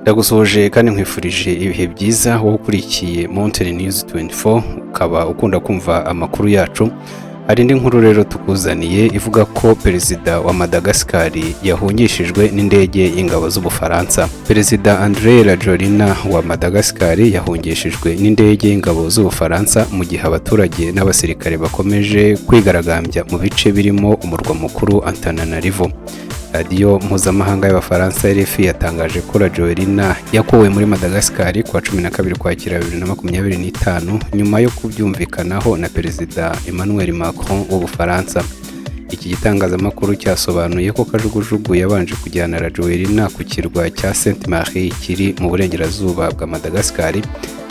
Ndagusoje kandi nkwifurije ibihe byiza wowe ukurikiye Mountain News 24 ukaba ukunda kumva amakuru yacu. Hari indi nkuru rero tukuzaniye ivuga ko perezida wa Madagascar yahungishijwe n'indege y'ingabo z'Ubufaransa. Perezida André Rajoelina wa Madagascar yahungishijwe n'indege y'ingabo z'Ubufaransa mu gihe abaturage n'abasirikare bakomeje kwigaragambya mu bice birimo umurwa mukuru Antananarivo. Radio mpuzamahanga y'Abafaransa RFI yatangaje ko Rajoelina yakuwe muri Madagascar ku wa 12 Ukwakira 2025 nyuma yo kubyumvikanaho na Perezida Emmanuel Macron w'Ubufaransa. Iki gitangazamakuru cyasobanuye ko kajugujugu yabanje kujyana Rajoelina ku kirwa cya Sainte Marie kiri mu burengerazuba bwa Madagascar.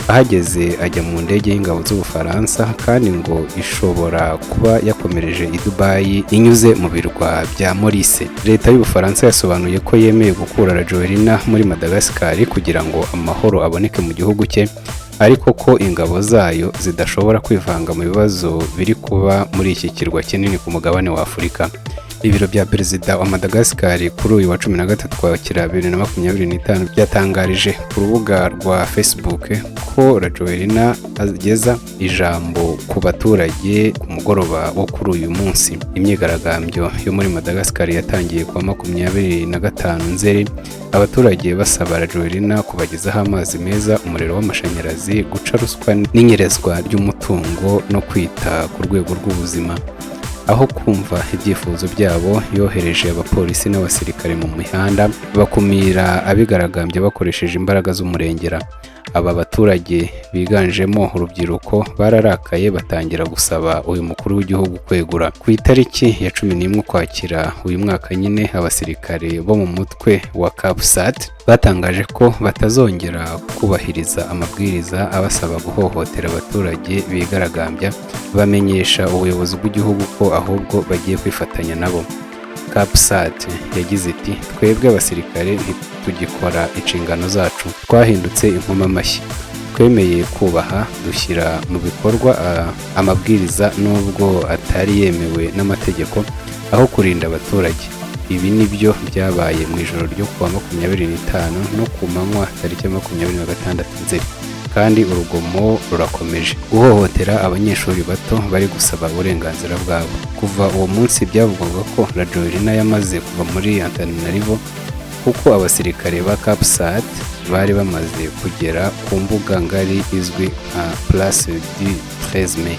Ahageze ajya mu ndege y'ingabo z'Ubufaransa kandi ngo ishobora kuba yakomereje i Dubai inyuze mu birwa bya Maurice. Leta y'Ubufaransa yasobanuye ko yemeye gukura Rajoelina muri Madagascar kugira ngo amahoro aboneke mu gihugu cye, ariko ko ingabo zayo zidashobora kwivanga mu bibazo biri kuba muri iki kirwa kinini ku mugabane wa Afurika. Ibiro bya perezida wa Madagascar kuri uyu wa 13 Ukwakira 2025 byatangarije ku rubuga rwa Facebook ko Rajoelina ageza ijambo ku baturage ku mugoroba wo kuri uyu munsi. Imyigaragambyo yo muri Madagascar yatangiye ku wa 25 Nzeri, abaturage basaba Rajoelina kubagezaho amazi meza, umuriro w'amashanyarazi, guca ruswa n'inyerezwa ry'umutungo no kwita ku rwego rw'ubuzima. Aho kumva ibyifuzo byabo, yohereje abapolisi n'abasirikare mu mihanda bakumira abigaragambye bakoresheje imbaraga z'umurengera. Aba baturage biganjemo urubyiruko bararakaye batangira gusaba uyu mukuru w'igihugu kwegura. Ku itariki ya 11 Ukwakira uyu mwaka nyine, abasirikare bo mu mutwe wa CAPSAT batangaje ko batazongera kubahiriza amabwiriza abasaba guhohotera abaturage bigaragambya, bamenyesha ubuyobozi bw'igihugu ko ahubwo bagiye kwifatanya nabo. CAPSAT yagize iti twebwe abasirikare ntitugikora inshingano zacu, twahindutse inkoma amashyi, twemeye kubaha dushyira mu bikorwa amabwiriza nubwo atari yemewe n'amategeko aho kurinda abaturage. Ibi nibyo byabaye mu ijoro ryo kuwa 25 no ku manywa tariki 26 Nzeri, kandi urugomo rurakomeje. Guhohotera abanyeshuri bato bari gusaba uburenganzira bwabo. Kuva uwo munsi byavugwaga ko Rajoelina yamaze kuva muri Antananarivo kuko abasirikare ba CAPSAT bari bamaze kugera ku mbuga ngari izwi nka Place du 13 Mai.